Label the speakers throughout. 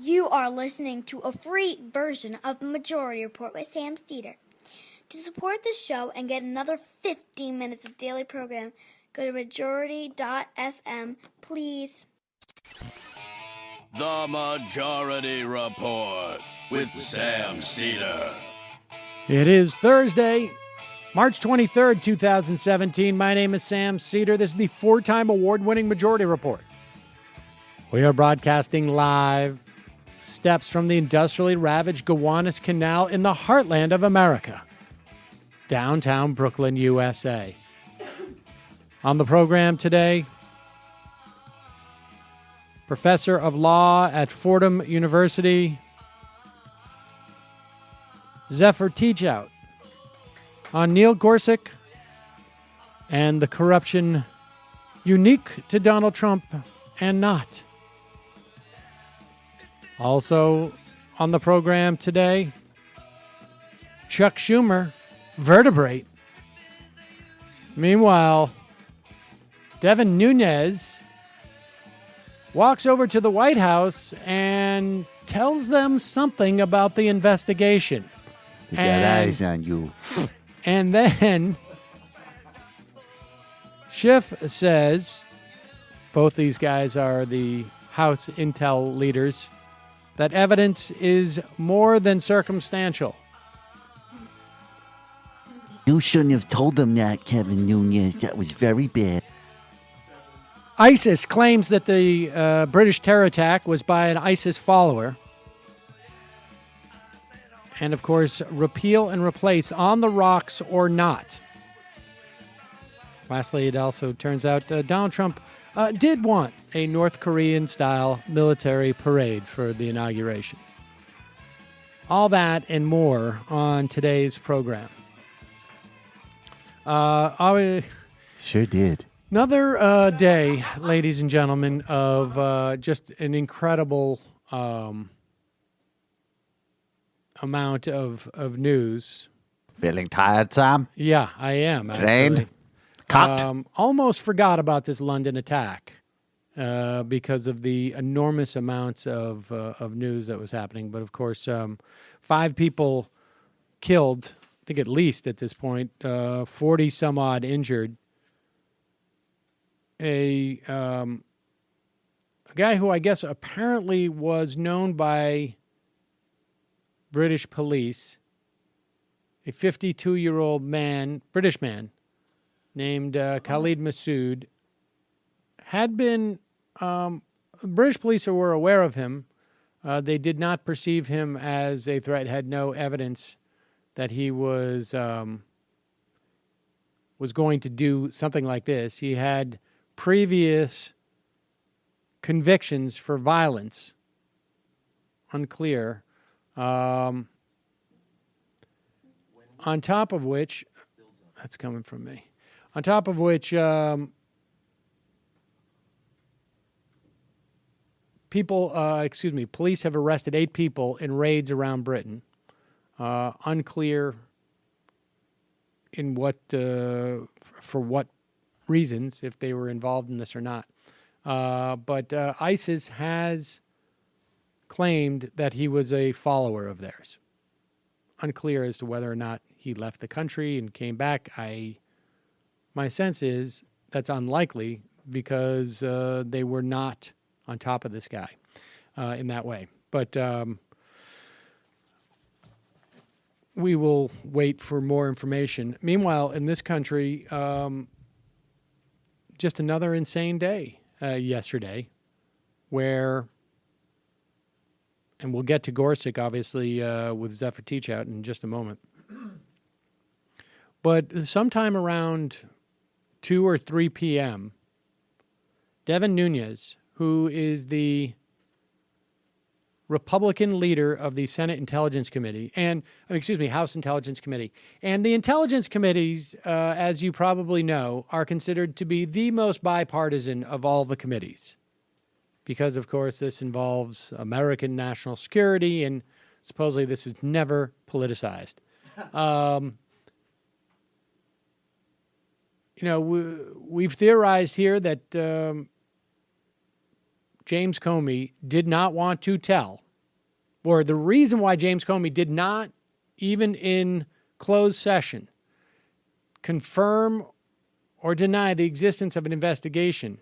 Speaker 1: You are listening to a free version of the Majority Report with Sam Steeder. To support the show and get another 15 minutes of daily program, go to majority.fm, please.
Speaker 2: The Majority Report with Sam Steeder.
Speaker 3: It is Thursday, March 23rd, 2017. My name is Sam Steeder. This is the four-time award-winning Majority Report. We are broadcasting live steps from the industrially ravaged Gowanus Canal in the heartland of America, downtown Brooklyn, USA. On the program today, Professor of Law at Fordham University, Zephyr Teachout, on Neil Gorsuch and the corruption unique to Donald Trump and not. Also on the program today, Chuck Schumer, vertebrate. Meanwhile, Devin Nunes walks over to the White House and tells them something about the investigation.
Speaker 4: He got eyes on you.
Speaker 3: And then Schiff says, both these guys are the House Intel leaders, that evidence is more than circumstantial.
Speaker 4: You shouldn't have told them that, Kevin Nunes. That was very bad.
Speaker 3: ISIS claims that the British terror attack was by an ISIS follower. And, of course, repeal and replace on the rocks or not. Lastly, it also turns out Donald Trump did want a North Korean-style military parade for the inauguration. All that and more on today's program.
Speaker 4: Sure did.
Speaker 3: Another day, ladies and gentlemen, of just an incredible amount of news.
Speaker 4: Feeling tired, Sam?
Speaker 3: Yeah, I am.
Speaker 4: Drained? Cut?
Speaker 3: Almost forgot about this London attack because of the enormous amounts of news that was happening. But, of course, 5 people killed, I think at least at this point, 40 some odd injured. A guy who I guess apparently was known by British police, a 52-year-old man, British man, named Khalid Massoud, had been, British police were aware of him. They did not perceive him as a threat, had no evidence that he was going to do something like this. He had previous convictions for violence, unclear. On top of which, that's coming from me. On top of which, police have arrested 8 people in raids around Britain. Unclear in what, for what reasons, if they were involved in this or not. But ISIS has claimed that he was a follower of theirs. Unclear as to whether or not he left the country and came back. My sense is that's unlikely because they were not on top of this guy in that way. But we will wait for more information. Meanwhile, in this country, just another insane day yesterday where, and we'll get to Gorsuch, obviously, with Zephyr Teachout in just a moment. But sometime around 2 or 3 p.m., Devin Nunes, who is the Republican leader of the Senate Intelligence Committee, House Intelligence Committee. And the Intelligence Committees, as you probably know, are considered to be the most bipartisan of all the committees. Because, of course, this involves American national security, and supposedly this is never politicized. We've theorized here that James Comey did not want to tell or the reason why James Comey did not, even in closed session, confirm or deny the existence of an investigation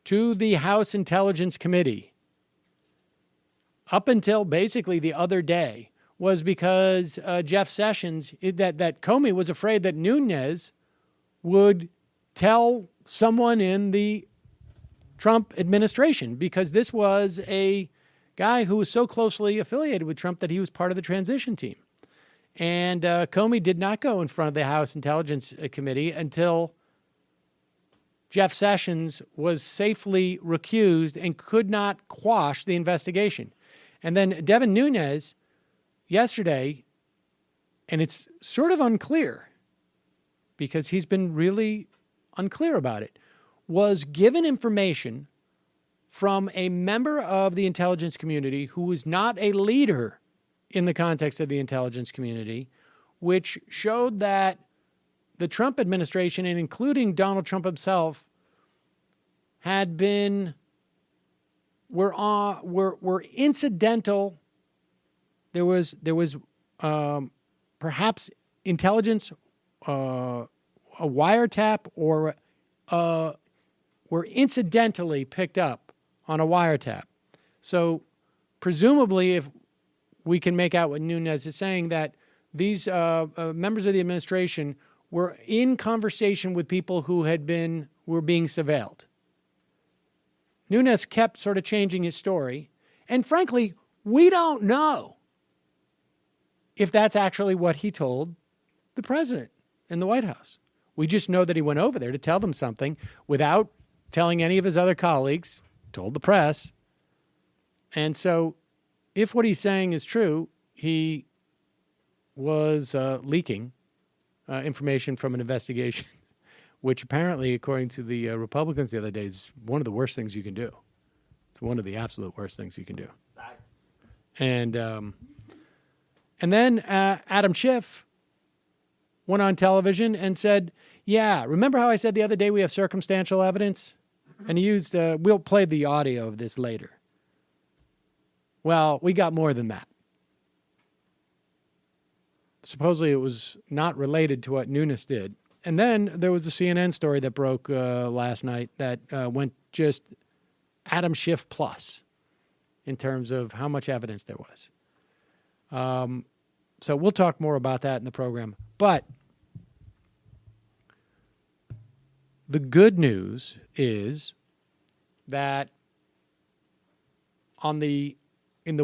Speaker 3: to the House Intelligence Committee up until basically the other day was because Jeff Sessions, that Comey was afraid that Nunes would tell someone in the Trump administration, because this was a guy who was so closely affiliated with Trump that he was part of the transition team. And Comey did not go in front of the House Intelligence Committee until Jeff Sessions was safely recused and could not quash the investigation. And then Devin Nunes yesterday, and it's sort of unclear because he's been really unclear about it, was given information from a member of the intelligence community who was not a leader in the context of the intelligence community, which showed that the Trump administration, and including Donald Trump himself, were incidental. There was perhaps intelligence, a wiretap, or were incidentally picked up on a wiretap. So presumably, if we can make out what Nunes is saying, that these members of the administration were in conversation with people who were being surveilled. Nunes kept sort of changing his story. And frankly, we don't know if that's actually what he told the president in the White House. We just know that he went over there to tell them something without telling any of his other colleagues, told the press. And so if what he's saying is true, he was leaking information from an investigation, which apparently, according to the Republicans the other day, is one of the worst things you can do. It's one of the absolute worst things you can do. And then Adam Schiff went on television and said, yeah, remember how I said the other day we have circumstantial evidence? And he used, we'll play the audio of this later. Well, we got more than that. Supposedly it was not related to what Nunes did. And then there was a CNN story that broke last night that went just Adam Schiff plus in terms of how much evidence there was. So we'll talk more about that in the program. But the good news is that in the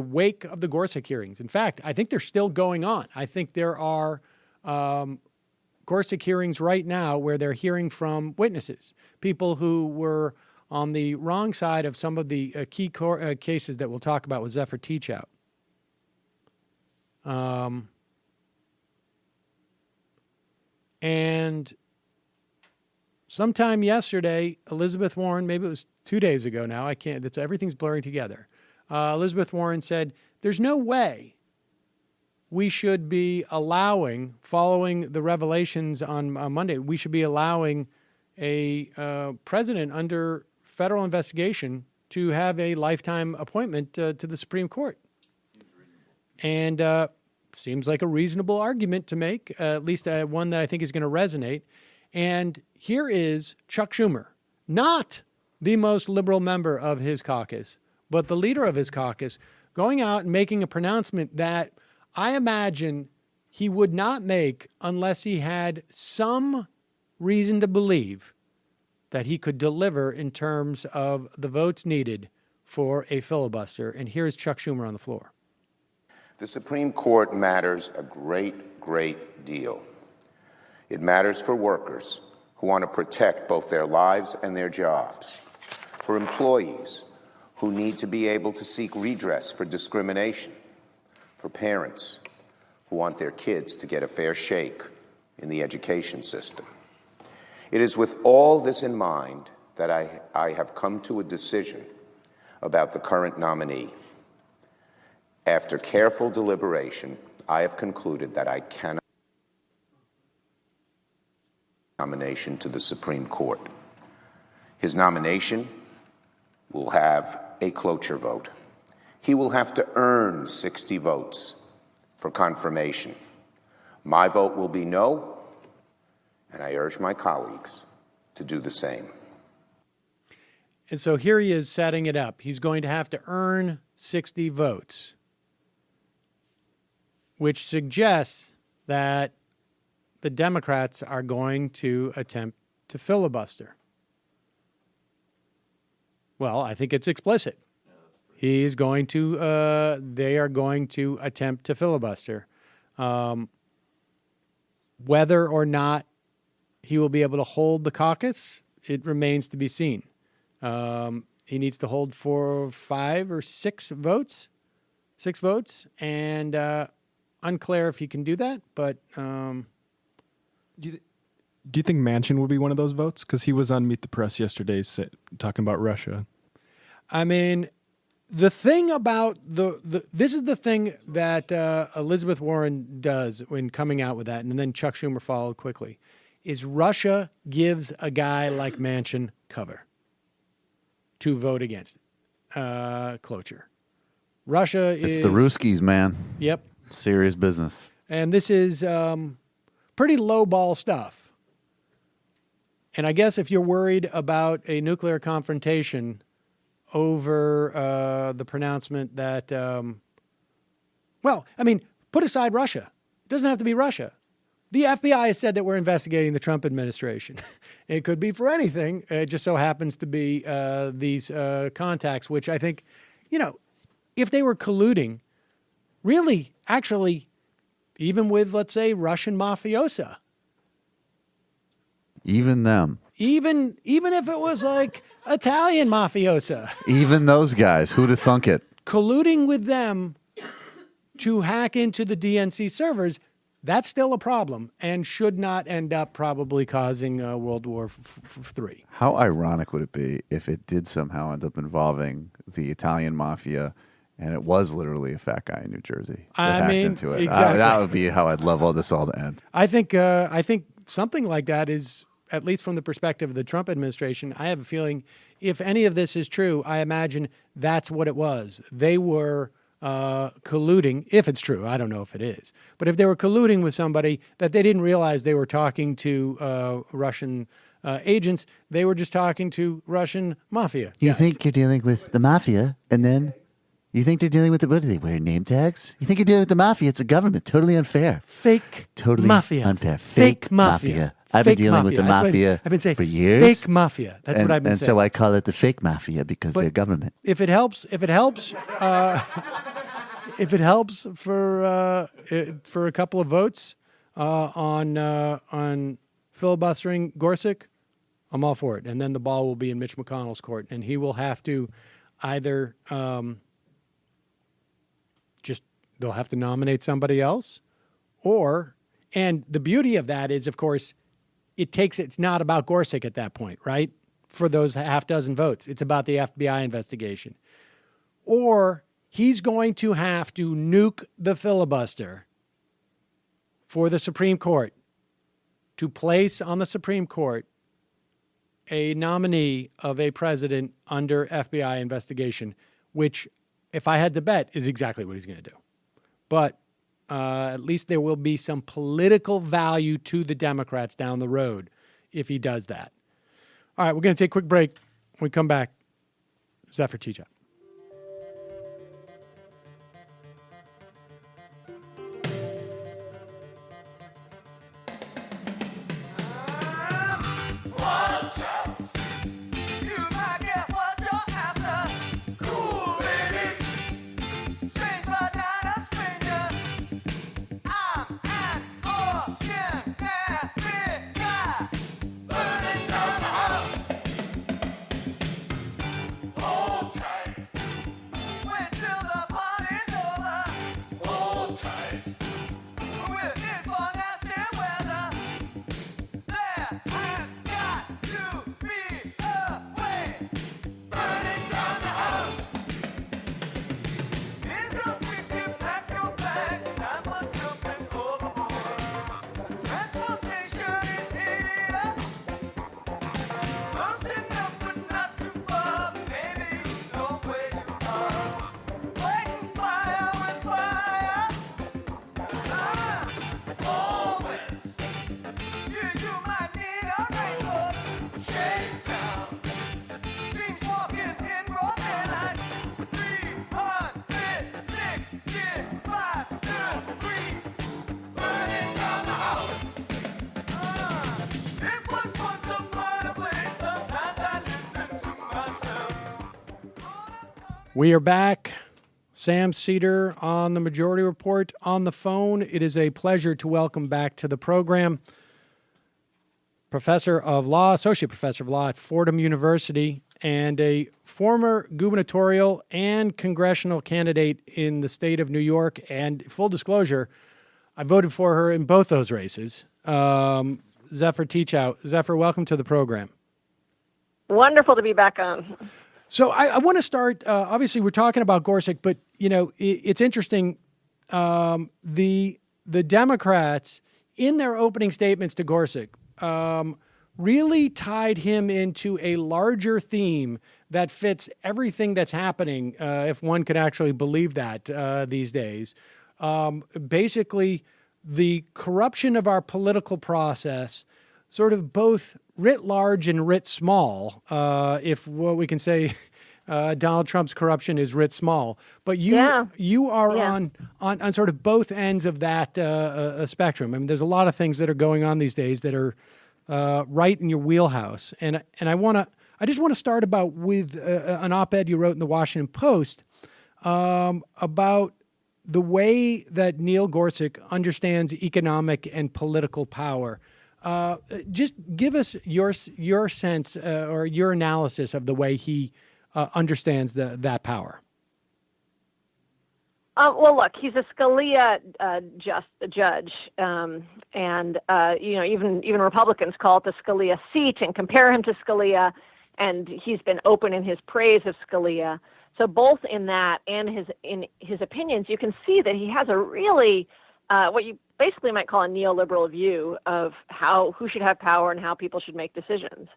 Speaker 3: wake of the Gorsuch hearings, in fact, I think they're still going on. I think there are Gorsuch hearings right now where they're hearing from witnesses, people who were on the wrong side of some of the key cases that we'll talk about with Zephyr Teachout. And sometime yesterday, Elizabeth Warren, maybe it was 2 days ago now, everything's blurring together. Elizabeth Warren said, there's no way we should be allowing, following the revelations on Monday, we should be allowing a president under federal investigation to have a lifetime appointment to the Supreme Court. And seems like a reasonable argument to make, at least one that I think is going to resonate. And here is Chuck Schumer, not the most liberal member of his caucus, but the leader of his caucus, going out and making a pronouncement that I imagine he would not make unless he had some reason to believe that he could deliver in terms of the votes needed for a filibuster. And here is Chuck Schumer on the floor.
Speaker 5: The Supreme Court matters a great, great deal. It matters for workers who want to protect both their lives and their jobs, for employees who need to be able to seek redress for discrimination, for parents who want their kids to get a fair shake in the education system. It is with all this in mind that I have come to a decision about the current nominee. After careful deliberation, I have concluded that I cannot nomination to the Supreme Court. His nomination will have a cloture vote. He will have to earn 60 votes for confirmation. My vote will be no, and I urge my colleagues to do the same.
Speaker 3: And so here he is setting it up. He's going to have to earn 60 votes, which suggests that the Democrats are going to attempt to filibuster. Well, I think it's explicit. They are going to attempt to filibuster. Whether or not he will be able to hold the caucus, it remains to be seen. He needs to hold 5 or 6 votes, and unclear if he can do that. But
Speaker 6: do you think Manchin would be one of those votes? Because he was on Meet the Press yesterday talking about Russia.
Speaker 3: I mean, the thing about this is the thing that Elizabeth Warren does when coming out with that, and then Chuck Schumer followed quickly, is Russia gives a guy like Manchin cover to vote against cloture. Russia is...
Speaker 7: It's the Ruskies, man.
Speaker 3: Yep.
Speaker 7: Serious business.
Speaker 3: And this is pretty low-ball stuff. And I guess if you're worried about a nuclear confrontation over the pronouncement that, put aside Russia. It doesn't have to be Russia. The FBI has said that we're investigating the Trump administration. It could be for anything. It just so happens to be these contacts, which I think, if they were colluding, really, actually, even with, let's say, Russian mafiosa.
Speaker 7: Even them.
Speaker 3: Even if it was like Italian mafiosa.
Speaker 7: Even those guys. Who'd have thunk it?
Speaker 3: Colluding with them to hack into the DNC servers, that's still a problem and should not end up probably causing World War III.
Speaker 7: How ironic would it be if it did somehow end up involving the Italian mafia and it was literally a fat guy in New Jersey that hacked into it?
Speaker 3: Exactly.
Speaker 7: That would be how I'd love all this all to end.
Speaker 3: I think something like that is, at least from the perspective of the Trump administration, I have a feeling if any of this is true, I imagine that's what it was. They were colluding, if it's true. I don't know if it is. But if they were colluding with somebody that they didn't realize they were talking to Russian agents, they were just talking to Russian mafia.
Speaker 4: You think you're dealing with the mafia, and then you think they're dealing with what do they wear, name tags? You think you're dealing with the mafia. It's a government. Totally unfair.
Speaker 3: Fake
Speaker 4: Totally
Speaker 3: mafia.
Speaker 4: unfair.
Speaker 3: Fake mafia.
Speaker 4: I've been dealing with the mafia
Speaker 3: I've been saying
Speaker 4: for years.
Speaker 3: Fake mafia. That's what I've been saying.
Speaker 4: And so I call it the fake mafia because they're government.
Speaker 3: If it helps for a couple of votes on filibustering Gorsuch, I'm all for it. And then the ball will be in Mitch McConnell's court, and he will have to either they'll have to nominate somebody else, and the beauty of that is, of course, it's not about Gorsuch at that point, right? For those half dozen votes, it's about the FBI investigation. Or he's going to have to nuke the filibuster for the Supreme Court to place on the Supreme Court a nominee of a president under FBI investigation, which, if I had to bet, is exactly what he's going to do. But at least there will be some political value to the Democrats down the road if he does that. All right, we're going to take a quick break. When we come back, Zephyr Teachout. We are back. Sam Seder on the Majority Report on the phone. It is a pleasure to welcome back to the program Professor of Law, Associate Professor of Law at Fordham University, and a former gubernatorial and congressional candidate in the state of New York. And full disclosure, I voted for her in both those races. Zephyr Teachout. Zephyr, welcome to the program.
Speaker 8: Wonderful to be back on.
Speaker 3: So I want to start, obviously we're talking about Gorsuch, but, it's interesting. The Democrats, in their opening statements to Gorsuch, really tied him into a larger theme that fits everything that's happening, if one could actually believe that these days. Basically, the corruption of our political process, sort of both writ large and writ small, if what we can say Donald Trump's corruption is writ small. But you are on sort of both ends of that spectrum. I mean, there's a lot of things that are going on these days that are right in your wheelhouse. And I just want to start with an op-ed you wrote in the Washington Post about the way that Neil Gorsuch understands economic and political power. Just give us your sense or your analysis of the way he understands that power.
Speaker 8: Well, look, he's a Scalia judge, and even Republicans call it the Scalia seat and compare him to Scalia, and he's been open in his praise of Scalia. So both in that and in his opinions, you can see that he has a really what you basically might call a neoliberal view of who should have power and how people should make decisions,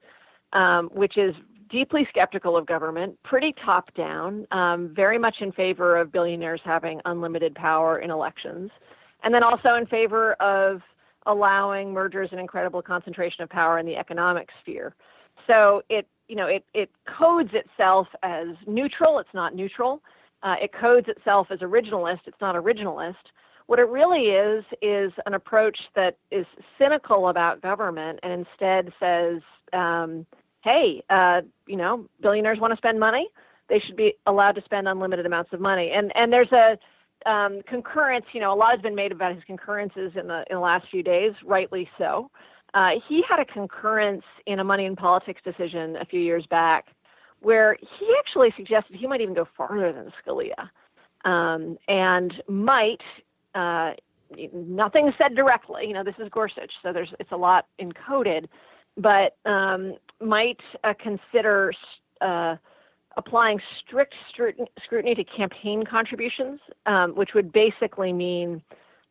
Speaker 8: which is deeply skeptical of government, pretty top-down, very much in favor of billionaires having unlimited power in elections, and then also in favor of allowing mergers and incredible concentration of power in the economic sphere. So it codes itself as neutral. It's not neutral. It codes itself as originalist. It's not originalist. What it really is an approach that is cynical about government and instead says, hey, billionaires want to spend money. They should be allowed to spend unlimited amounts of money. And there's a concurrence. A lot has been made about his concurrences in the last few days, rightly so. He had a concurrence in a Money in Politics decision a few years back where he actually suggested he might even go farther than Scalia and might, nothing said directly, this is Gorsuch, so it's a lot encoded, but might consider applying strict scrutiny to campaign contributions, which would basically mean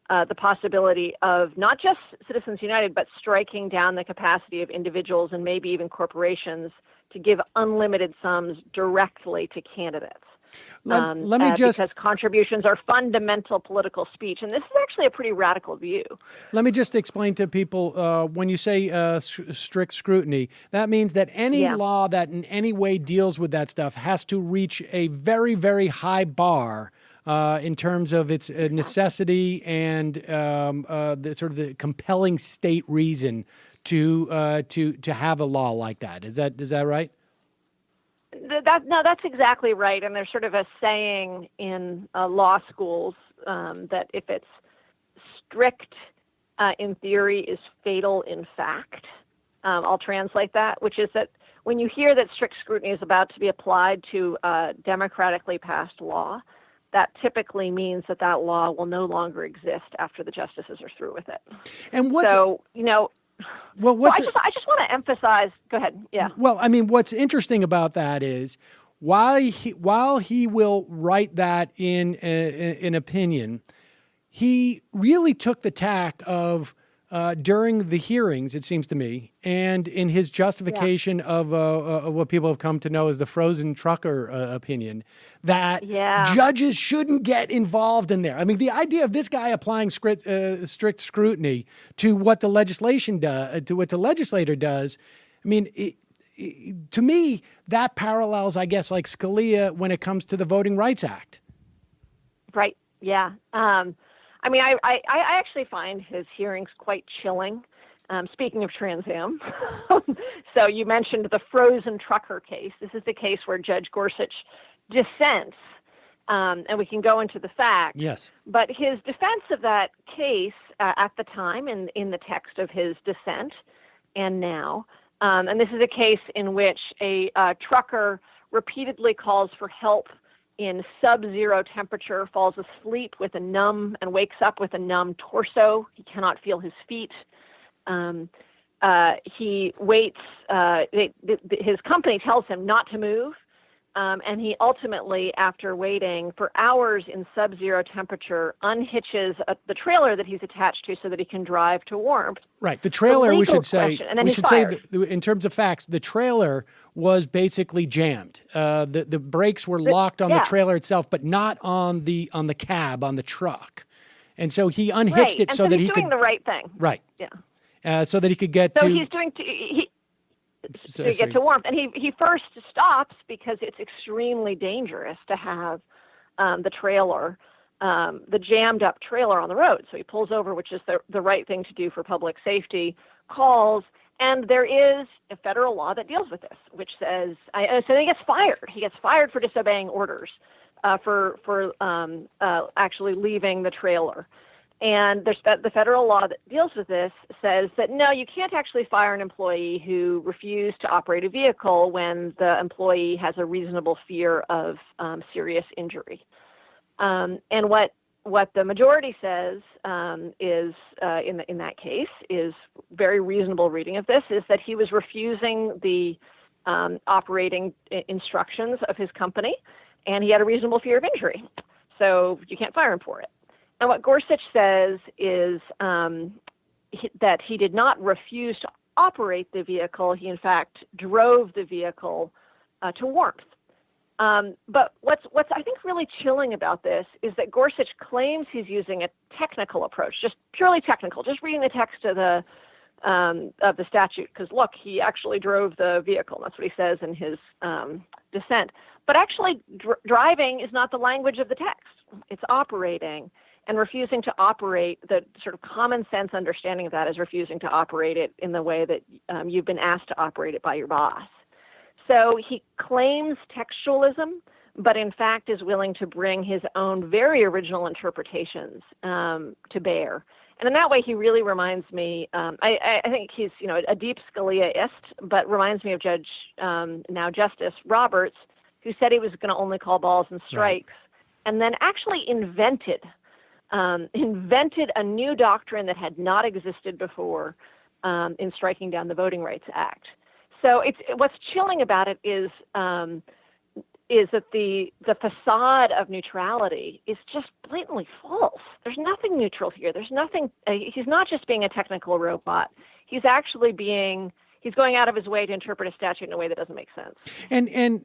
Speaker 8: the possibility of not just Citizens United, but striking down the capacity of individuals and maybe even corporations to give unlimited sums directly to candidates. Because contributions are fundamental political speech. And this is actually a pretty radical view.
Speaker 3: Let me just explain to people, when you say strict scrutiny, that means that any law that in any way deals with that stuff has to reach a very, very high bar in terms of its necessity and the sort of the compelling state reason to have a law like that. Is that right?
Speaker 8: That's exactly right. And there's sort of a saying in law schools that if it's strict in theory is fatal in fact. I'll translate that, which is that when you hear that strict scrutiny is about to be applied to democratically passed law, that typically means that law will no longer exist after the justices are through with it.
Speaker 3: And I
Speaker 8: just want to emphasize. Go ahead. Yeah.
Speaker 3: Well, I mean, what's interesting about that is while he will write that in an opinion, he really took the tack of during the hearings, it seems to me, and in his justification of what people have come to know as the frozen trucker opinion, that judges shouldn't get involved in there. I mean, the idea of this guy applying strict scrutiny to what the legislator does, I mean, to me, that parallels, I guess, like Scalia when it comes to the Voting Rights Act.
Speaker 8: Right. Yeah. I mean, I actually find his hearings quite chilling. Speaking of Trans Am, so you mentioned the frozen trucker case. This is the case where Judge Gorsuch dissents, and we can go into the facts.
Speaker 3: Yes.
Speaker 8: But his defense of that case at the time, in the text of his dissent, and now, and this is a case in which a trucker repeatedly calls for help in sub-zero temperature, falls asleep with a numb and wakes up with a numb torso. He cannot feel his feet. He waits. His company tells him not to move. And he ultimately, after waiting for hours in sub-zero temperature, unhitches the trailer that he's attached to so that he can drive to warmth.
Speaker 3: Right. The trailer, we should say,
Speaker 8: fired.
Speaker 3: in terms of facts, the trailer was basically jammed. The brakes were locked on the trailer itself, but not on the cab, on the truck. And so he unhitched it so that he could.
Speaker 8: He's doing the right thing.
Speaker 3: Right.
Speaker 8: Yeah.
Speaker 3: So that he could get
Speaker 8: to.
Speaker 3: So
Speaker 8: he's doing to get to warmth. And he first stops because it's extremely dangerous to have the trailer, the jammed up trailer on the road. So he pulls over, which is the right thing to do for public safety, calls, and there is a federal law that deals with this, which says, so he gets fired. He gets fired for disobeying orders, for actually leaving the trailer. And the federal law that deals with this says that, no, you can't actually fire an employee who refused to operate a vehicle when the employee has a reasonable fear of serious injury. And what the majority says is, in that case, is very reasonable reading of this, is that he was refusing the operating instructions of his company, and he had a reasonable fear of injury. So you can't fire him for it. And what Gorsuch says is that he did not refuse to operate the vehicle. He, in fact, drove the vehicle to warmth. But what's I think really chilling about this is that Gorsuch claims he's using a technical approach, just purely technical, just reading the text of the statute. Because look, he actually drove the vehicle. That's what he says in his dissent. But actually, driving is not the language of the text. It's operating. And refusing to operate, the sort of common sense understanding of that is refusing to operate it in the way that you've been asked to operate it by your boss. So he claims textualism, but in fact is willing to bring his own very original interpretations to bear. And in that way, he really reminds me, I think he's a deep Scalia-ist, but reminds me of Judge, now Justice Roberts, who said he was going to only call balls and strikes, and then actually invented a new doctrine that had not existed before in striking down the Voting Rights Act. So what's chilling about it is that the facade of neutrality is just blatantly false. There's nothing neutral here. There's nothing. He's not just being a technical robot. He's actually he's going out of his way to interpret a statute in a way that doesn't make sense.
Speaker 3: And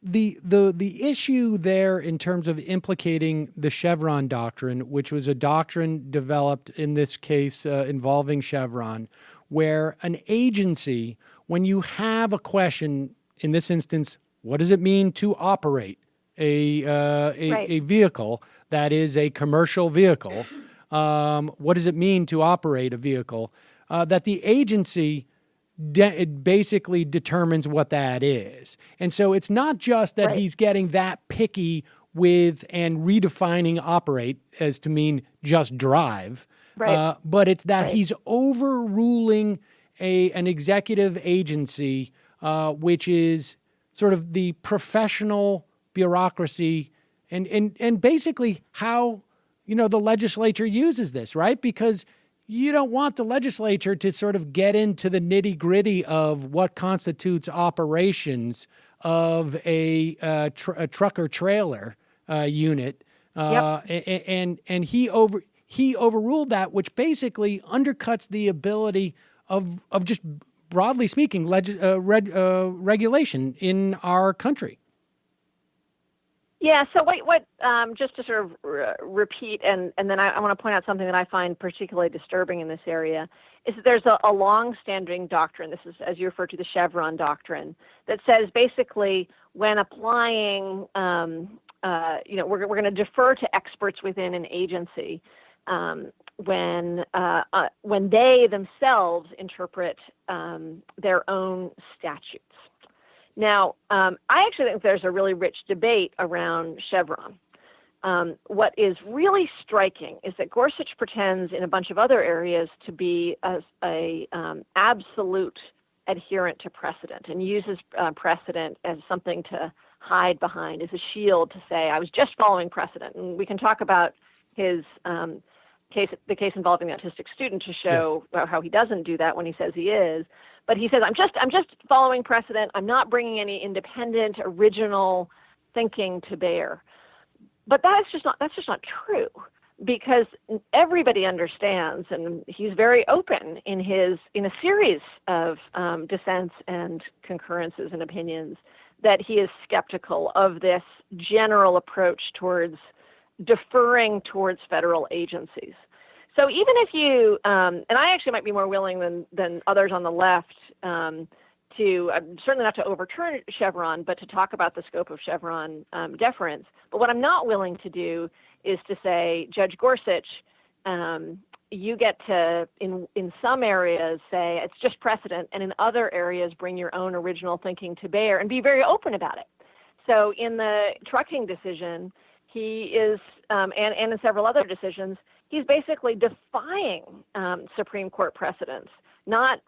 Speaker 3: the issue there in terms of implicating the Chevron doctrine, which was a doctrine developed in this case involving Chevron, where an agency, when you have a question, in this instance, what does it mean to operate a vehicle that is a commercial vehicle? What does it mean to operate a vehicle? That the agency it basically determines what that is. And so it's not just that he's getting that picky with and redefining operate as to mean just drive, but it's that he's overruling an executive agency, which is sort of the professional bureaucracy and basically how, the legislature uses this, right? Because you don't want the legislature to sort of get into the nitty-gritty of what constitutes operations of a trucker trailer unit, and he overruled that, which basically undercuts the ability of just broadly speaking regulation in our country.
Speaker 8: Yeah, so what just to sort of repeat, and then I want to point out something that I find particularly disturbing in this area, is that there's a long-standing doctrine, this is, as you refer to, the Chevron doctrine, that says basically when applying, we're going to defer to experts within an agency when they themselves interpret their own statutes. Now, I actually think there's a really rich debate around Chevron. What is really striking is that Gorsuch pretends in a bunch of other areas to be a absolute adherent to precedent and uses precedent as something to hide behind, as a shield to say, I was just following precedent. And we can talk about his the case involving the autistic student to show how he doesn't do that when he says he is. But he says, I'm just following precedent. I'm not bringing any independent, original thinking to bear. But that's just not true, because everybody understands, and he's very open in a series of dissents and concurrences and opinions, that he is skeptical of this general approach towards deferring towards federal agencies. So even if you, and I actually might be more willing than others on the left to, certainly not to overturn Chevron, but to talk about the scope of Chevron deference. But what I'm not willing to do is to say, Judge Gorsuch, you get to, in some areas, say it's just precedent, and in other areas bring your own original thinking to bear and be very open about it. So in the trucking decision, he is, and in several other decisions, he's basically defying Supreme Court precedents, not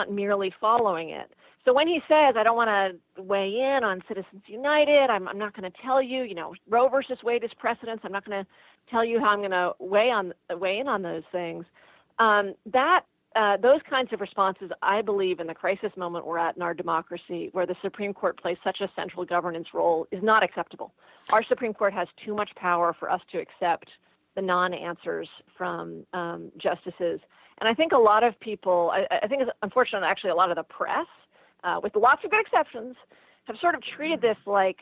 Speaker 8: merely following it. So when he says, I don't want to weigh in on Citizens United, I'm not going to tell you, Roe versus Wade is precedents, I'm not going to tell you how I'm going to weigh in on those things, those kinds of responses, I believe, in the crisis moment we're at in our democracy, where the Supreme Court plays such a central governance role, is not acceptable. Our Supreme Court has too much power for us to accept the non-answers from justices. And I think a lot of people, I think it's unfortunate, actually, a lot of the press, with lots of good exceptions, have sort of treated this like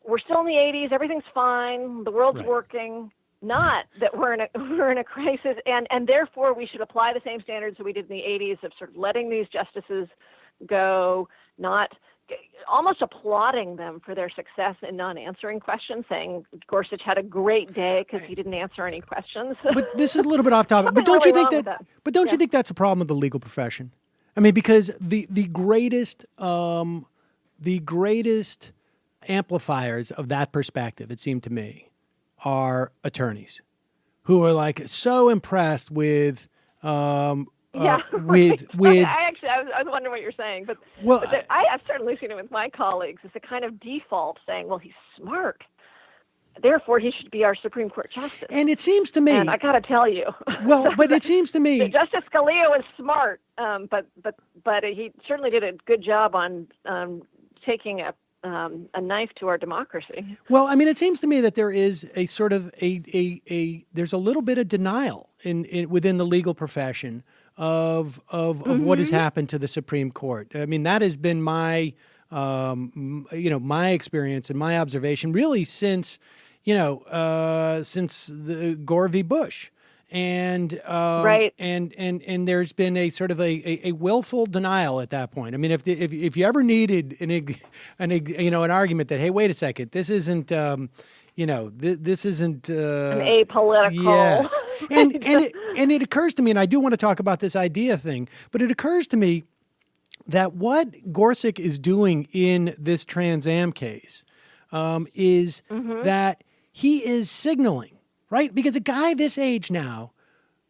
Speaker 8: we're still in the 80s, everything's fine, the world's working, not that we're in a crisis, and therefore we should apply the same standards that we did in the 80s of sort of letting these justices go, not almost applauding them for their success in non-answering questions, saying Gorsuch had a great day because he didn't answer any questions.
Speaker 3: But this is a little bit off topic. But don't you think that? But don't you think that's a problem with the legal profession? I mean, because the greatest amplifiers of that perspective, it seemed to me, are attorneys who are like so impressed with I was wondering what you're saying, but I've certainly seen it with my colleagues. It's a kind of default saying, well, he's smart, therefore he should be our Supreme Court justice. And it seems to me, and I got to tell you, but it seems to me, Justice Scalia was smart, but he certainly did a good job on taking a knife to our democracy. Well, I mean, it seems to me that there is a sort of there's a little bit of denial within the legal profession of what has happened to the Supreme Court. I mean, that has been my my experience and my observation really since the Gore v. Bush. And and there's been a sort of a willful denial at that point. I mean, if you ever needed an argument that, hey, wait a second, this isn't this isn't an apolitical. Yes, and it occurs to me, and I do want to talk about this idea thing, but it occurs to me that what Gorsuch is doing in this Trans Am case is that he is signaling. Right? Because a guy this age now,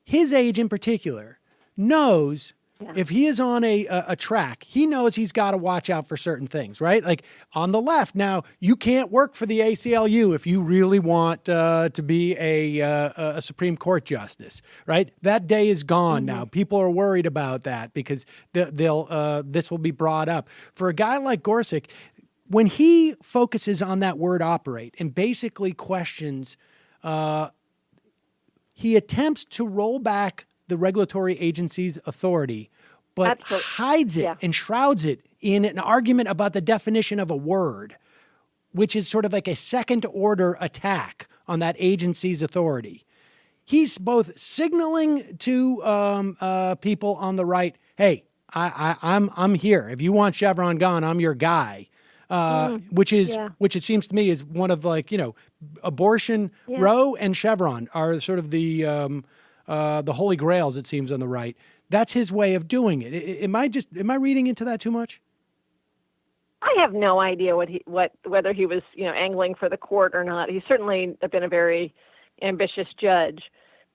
Speaker 3: his age in particular, knows if he is on a track, he knows he's got to watch out for certain things, right? Like on the left now, you can't work for the ACLU if you really want to be a Supreme Court justice, right? That day is gone now. People are worried about that because this will be brought up. For a guy like Gorsuch, when he focuses on that word operate and basically questions he attempts to roll back the regulatory agency's authority, but hides it and shrouds it in an argument about the definition of a word, which is sort of like a second-order attack on that agency's authority. He's both signaling to people on the right, hey, I'm here. If you want Chevron gone, I'm your guy. Which it seems to me is one of abortion, Roe and Chevron are sort of the holy grails, it seems, on the right. That's his way of doing it. Am I reading into that too much?
Speaker 8: I have no idea whether he was, angling for the court or not. He's certainly been a very ambitious judge,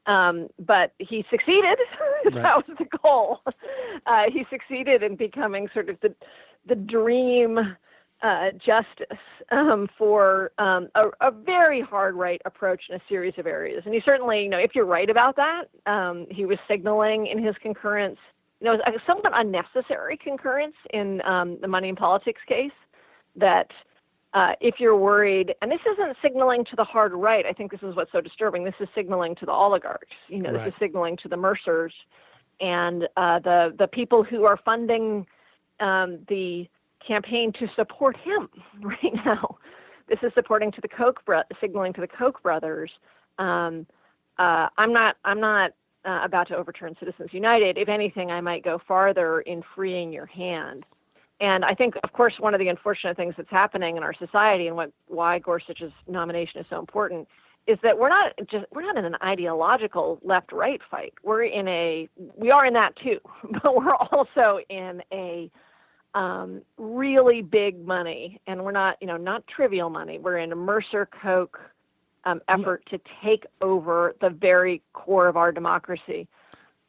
Speaker 8: but he succeeded.
Speaker 3: Right.
Speaker 8: That was the goal. He succeeded in becoming sort of the dream justice for a very hard right approach in a series of areas. And he certainly, if you're right about that, he was signaling in his concurrence, a somewhat unnecessary concurrence in the Money in Politics case, that if you're worried, and this isn't signaling to the hard right, I think this is what's so disturbing. This is signaling to the oligarchs.
Speaker 3: Right.
Speaker 8: This is signaling to the Mercers and the people who are funding the campaign to support him right now. This is signaling to the Koch brothers. I'm not about to overturn Citizens United. If anything, I might go farther in freeing your hand. And I think, of course, one of the unfortunate things that's happening in our society, and why Gorsuch's nomination is so important, is that we're not in an ideological left-right fight. We are in that too, but we're also in a really big money, and we're not trivial money. We're in a Mercer Koch effort to take over the very core of our democracy.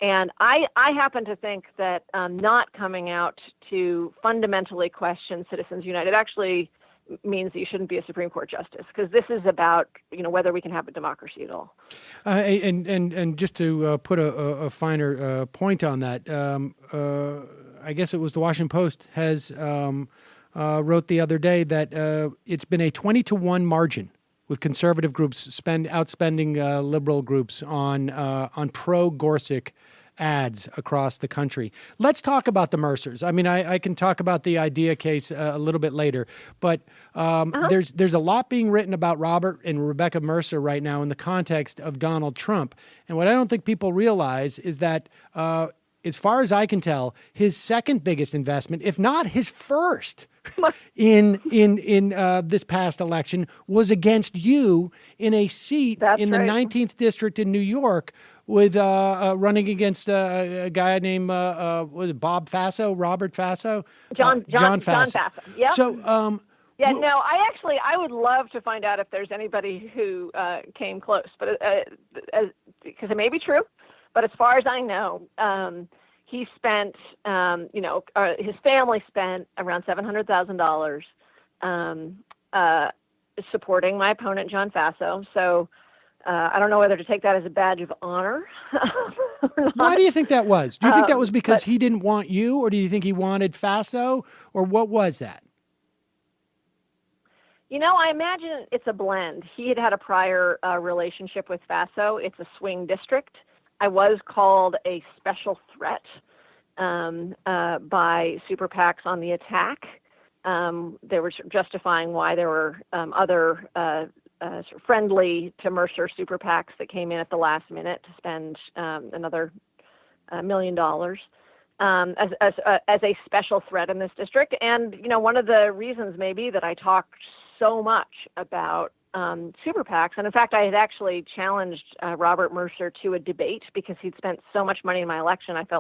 Speaker 8: And I happen to think that not coming out to fundamentally question Citizens United actually means that you shouldn't be a Supreme Court justice, because this is about whether we can have a democracy at all.
Speaker 3: And just to put a finer point on that, I guess it was the Washington Post has wrote the other day that it's been a 20-1 margin with conservative groups outspending liberal groups on pro-Gorsuch ads across the country. Let's talk about the Mercers. I mean, I can talk about the IDEA case a little bit later, but there's a lot being written about Robert and Rebecca Mercer right now in the context of Donald Trump. And what I don't think people realize is that as far as I can tell, his second biggest investment, if not his first, in this past election was against you in a seat in the 19th district in New York, with running against a guy named Robert Faso,
Speaker 8: John Faso. Yeah.
Speaker 3: So
Speaker 8: I would love to find out if there's anybody who came close, but because it may be true. But as far as I know, he spent, his family spent around $700,000 supporting my opponent, John Faso. So I don't know whether to take that as a badge of honor or not.
Speaker 3: Why do you think that was? Do you think that was because he didn't want you, or do you think he wanted Faso, or what was that?
Speaker 8: I imagine it's a blend. He had a prior relationship with Faso. It's a swing district. I was called a special threat by super PACs on the attack. They were justifying why there were other sort of friendly to Mercer super PACs that came in at the last minute to spend another $1 million as a special threat in this district. And one of the reasons maybe that I talked so much about super PACs, and in fact, I had actually challenged Robert Mercer to a debate because he'd spent so much money in my election. I really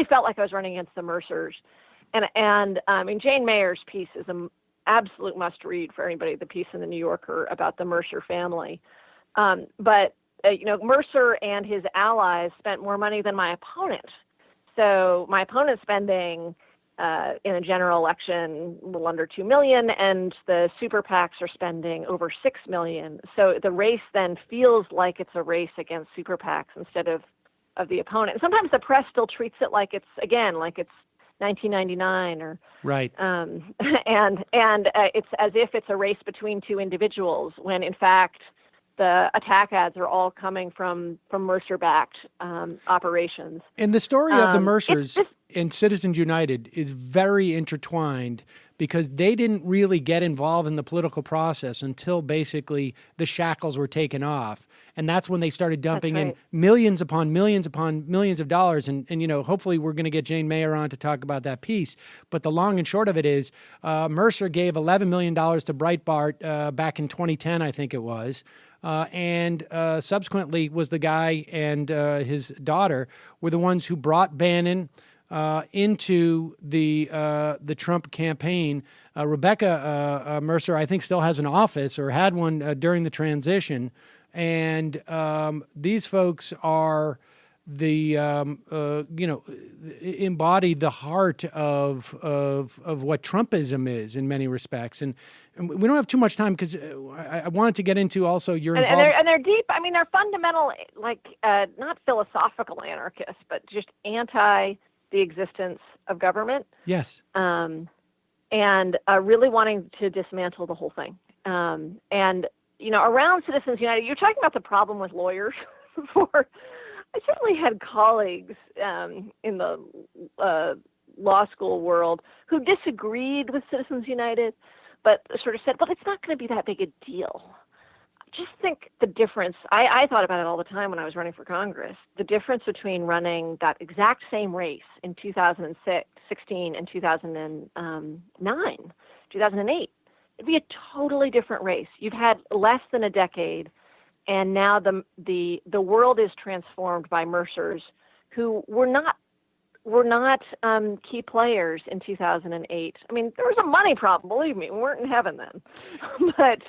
Speaker 8: felt like I was running against the Mercers. And Jane Mayer's piece is an absolute must read for anybody, the piece in the New Yorker about the Mercer family. But Mercer and his allies spent more money than my opponent. So my opponent's spending in a general election a little under $2 million, and the super PACs are spending over $6 million. So the race then feels like it's a race against super PACs instead of the opponent. And sometimes the press still treats it like it's 1999 or
Speaker 3: right.
Speaker 8: And it's as if it's a race between two individuals, when in fact the attack ads are all coming from Mercer-backed operations.
Speaker 3: And the story of the Mercers and Citizens United is very intertwined, because they didn't really get involved in the political process until basically the shackles were taken off. And that's when they started dumping in millions upon millions upon millions of dollars. And hopefully we're going to get Jane Mayer on to talk about that piece. But the long and short of it is Mercer gave $11 million to Breitbart back in 2010, I think it was. And subsequently was the guy and his daughter were the ones who brought Bannon, into the Trump campaign. Rebecca Mercer, I think, still has an office or had one during the transition, and these folks are the embody the heart of what Trumpism is in many respects. And we don't have too much time because I wanted to get into also your involvement.
Speaker 8: And they're deep. I mean, they're fundamental, not philosophical anarchists, but just anti the existence of government.
Speaker 3: Yes.
Speaker 8: And really wanting to dismantle the whole thing. And around Citizens United, you're talking about the problem with lawyers before. I certainly had colleagues in the law school world who disagreed with Citizens United, but sort of said, well, it's not going to be that big a deal. Just think the difference. I thought about it all the time when I was running for Congress, the difference between running that exact same race in 2016 and 2008. It'd be a totally different race. You've had less than a decade, and now the world is transformed by Mercers who were not key players in 2008. I mean, there was a money problem, believe me. We weren't in heaven then. But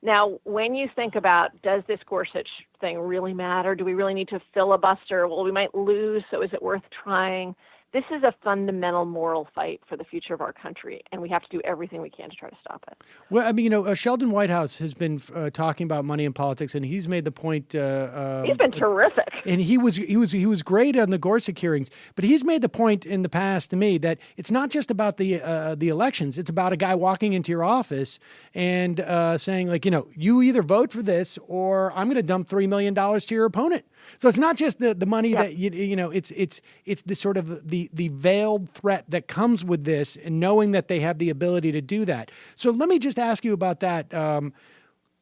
Speaker 8: now, when you think about, does this Gorsuch thing really matter? Do we really need to filibuster? Well, we might lose, so is it worth trying? This is a fundamental moral fight for the future of our country, and we have to do everything we can to try to stop it.
Speaker 3: Well, I mean, Sheldon Whitehouse has been talking about money in politics, and he's made the point.
Speaker 8: He's been terrific,
Speaker 3: and he was great on the Gorsuch hearings. But he's made the point in the past to me that it's not just about the elections; it's about a guy walking into your office and saying, like, you either vote for this or I'm going to dump $3 million to your opponent. So it's not just the money that it's the sort of the veiled threat that comes with this, and knowing that they have the ability to do that. So let me just ask you about that.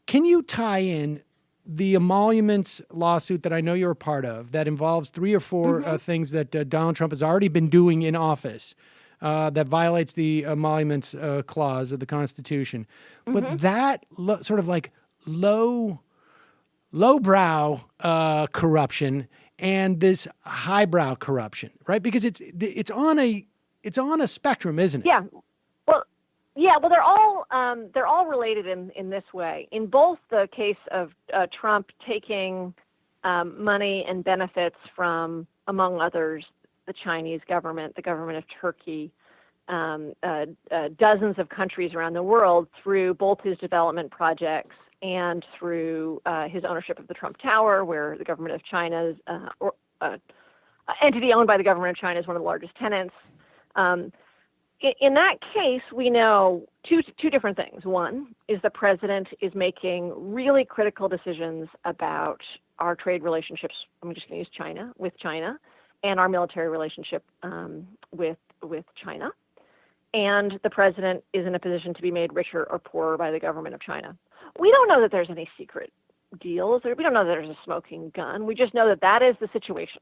Speaker 3: Can you tie in the emoluments lawsuit that I know you're a part of that involves 3 or 4 things that Donald Trump has already been doing in office that violates the Emoluments Clause of the Constitution, but that sort of like lowbrow corruption and this highbrow corruption, right? Because it's on a spectrum, isn't it?
Speaker 8: Yeah. Well, they're all related in this way. In both the case of Trump taking money and benefits from, among others, the Chinese government, the government of Turkey, dozens of countries around the world through both his development projects and through his ownership of the Trump Tower, where the government of China's entity owned by the government of China is one of the largest tenants. In that case, we know two different things. One is the president is making really critical decisions about our trade relationships. I'm just going to use with China, and our military relationship with China. And the president is in a position to be made richer or poorer by the government of China. We don't know that there's any secret deals. We don't know that there's a smoking gun. We just know that is the situation.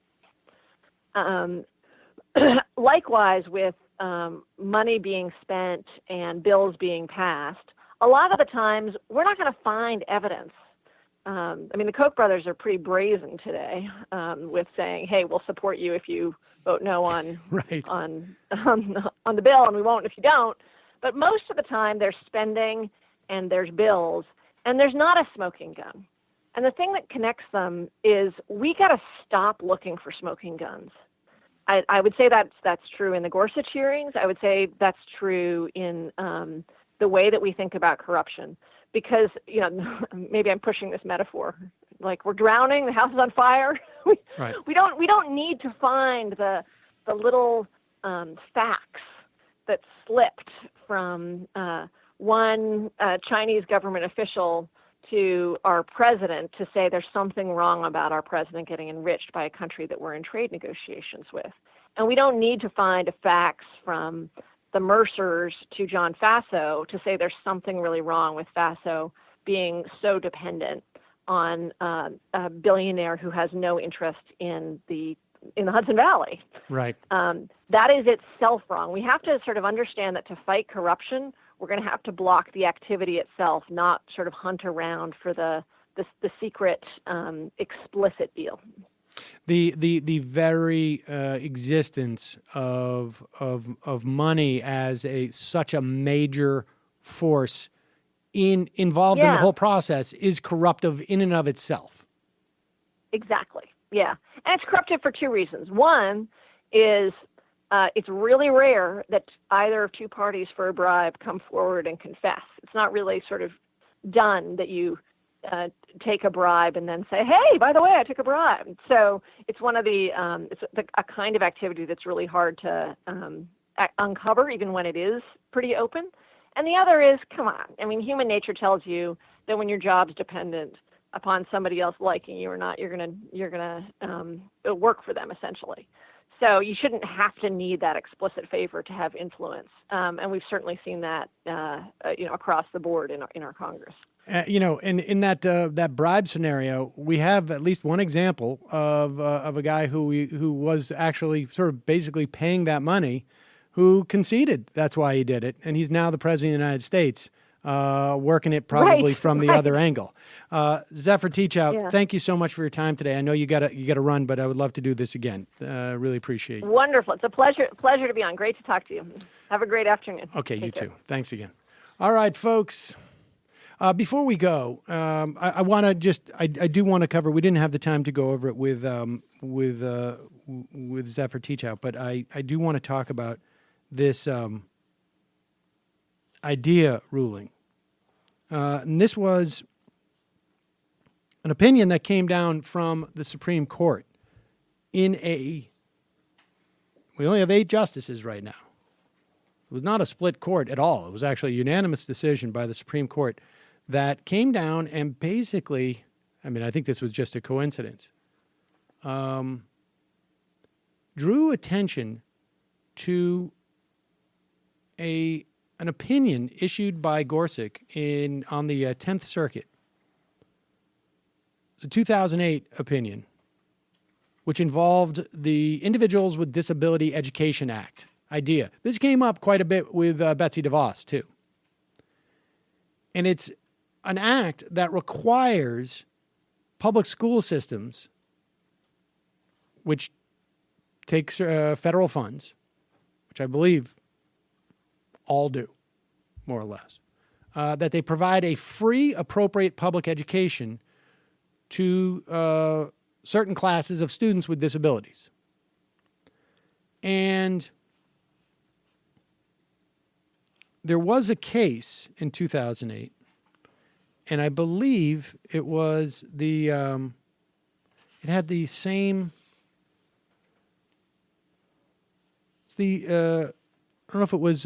Speaker 8: Likewise, with money being spent and bills being passed, a lot of the times we're not going to find evidence. I mean, the Koch brothers are pretty brazen today with saying, "Hey, we'll support you if you vote no on on the bill, and we won't if you don't." But most of the time, there's spending and there's bills, and there's not a smoking gun. And the thing that connects them is we got to stop looking for smoking guns. I would say that's true in the Gorsuch hearings. I would say that's true in the way that we think about corruption. Because, maybe I'm pushing this metaphor, like we're drowning, the house is on fire. We don't need to find the little facts that slipped from one Chinese government official to our president to say there's something wrong about our president getting enriched by a country that we're in trade negotiations with. And we don't need to find facts from the Mercers to John Faso to say there's something really wrong with Faso being so dependent on a billionaire who has no interest in the Hudson Valley.
Speaker 3: Right.
Speaker 8: That is itself wrong. We have to sort of understand that to fight corruption, we're going to have to block the activity itself, not sort of hunt around for the secret, explicit deal.
Speaker 3: The very existence of money as such a major force involved in the whole process is corruptive in and of itself.
Speaker 8: Exactly. Yeah. And it's corruptive for two reasons. One is it's really rare that either of two parties for a bribe come forward and confess. It's not really sort of done that you take a bribe and then say, hey, by the way, I took a bribe. So it's one of a kind of activity that's really hard to uncover, even when it is pretty open. And the other is, come on. I mean, human nature tells you that when your job's dependent upon somebody else liking you or not, you're gonna work for them essentially. So you shouldn't have to need that explicit favor to have influence, and we've certainly seen that across the board in our Congress.
Speaker 3: In that bribe scenario, we have at least one example of a guy who was actually sort of basically paying that money, who conceded that's why he did it, and he's now the president of the United States, working it probably from the other angle. Zephyr Teachout, thank you so much for your time today. I know you gotta run, but I would love to do this again. Really appreciate it.
Speaker 8: Wonderful. It's a pleasure to be on. Great to talk to you. Have a great afternoon.
Speaker 3: Okay, you too. Thanks again. All right, folks. Before we go, I do want to cover. We didn't have the time to go over it with Zephyr Teachout, but I do want to talk about this idea ruling. And this was an opinion that came down from the Supreme Court we only have 8 justices right now. It was not a split court at all. It was actually a unanimous decision by the Supreme Court that came down and basically, I think this was just a coincidence, drew attention to an opinion issued by Gorsuch on the 10th Circuit. It's a 2008 opinion, which involved the Individuals with Disability Education Act idea. This came up quite a bit with Betsy DeVos, too. And it's an act that requires public school systems, which takes federal funds, which I believe all do, more or less, that they provide a free, appropriate public education to certain classes of students with disabilities. And there was a case in 2008, and I believe it was it had the same, I don't know if it was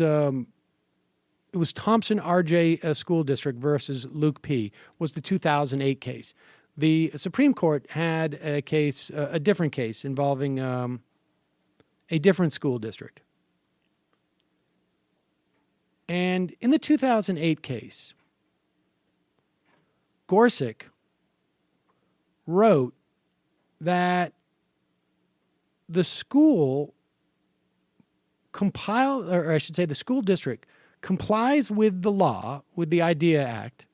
Speaker 3: Thompson RJ School District versus Luke P. was the 2008 case. The Supreme Court had a case, a different case involving a different school district. And in the 2008 case, Gorsuch wrote that the school the school district complies with the law, with the IDEA Act,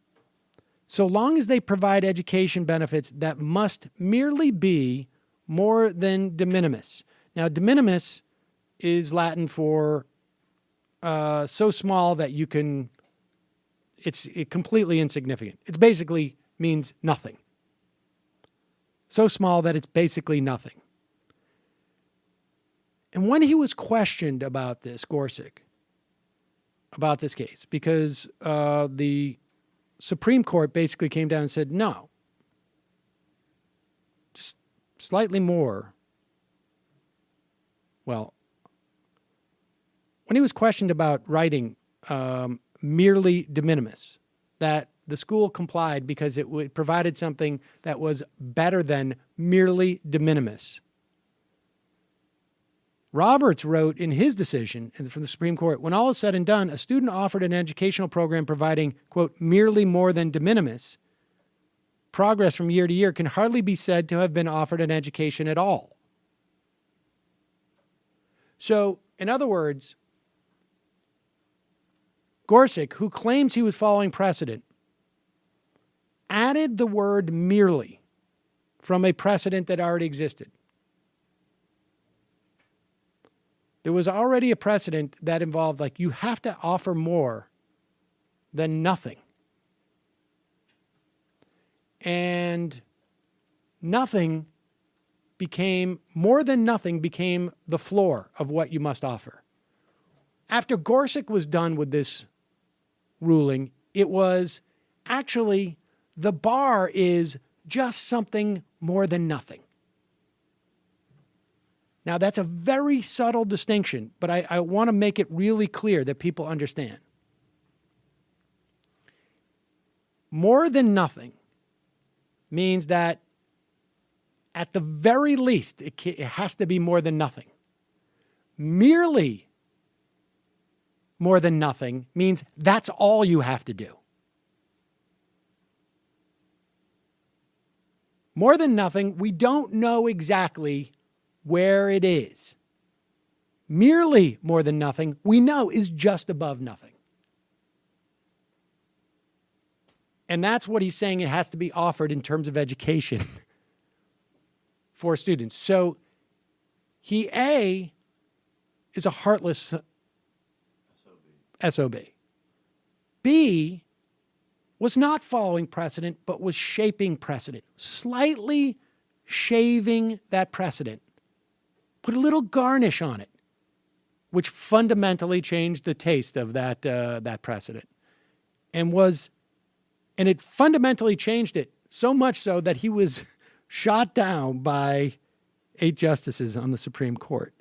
Speaker 3: so long as they provide education benefits that must merely be more than de minimis. Now, de minimis is Latin for so small that it's completely insignificant. It basically means nothing. So small that it's basically nothing. And when he was questioned about this, Gorsuch, about this case, because the Supreme Court basically came down and said, no, just slightly more. Well, when he was questioned about writing merely de minimis, that the school complied because it provided something that was better than merely de minimis, Roberts wrote in his decision from the Supreme Court, when all is said and done, a student offered an educational program providing, quote, merely more than de minimis progress from year to year can hardly be said to have been offered an education at all. So, in other words, Gorsuch, who claims he was following precedent, added the word merely from a precedent that already existed. There was already a precedent that involved, like, you have to offer more than nothing. And more than nothing became the floor of what you must offer. After Gorsuch was done with this ruling, it was actually the bar is just something more than nothing. Now, that's a very subtle distinction, but I want to make it really clear that people understand. More than nothing means that at the very least, it has to be more than nothing. Merely more than nothing means that's all you have to do. More than nothing, we don't know exactly where it is. Merely more than nothing, we know is just above nothing. And that's what he's saying it has to be offered in terms of education for students. So he, A, is a heartless SOB. B, was not following precedent, but was shaping precedent, slightly shaving that precedent, put a little garnish on it, which fundamentally changed the taste of that precedent, and it fundamentally changed it so much so that he was shot down by 8 justices on the Supreme Court.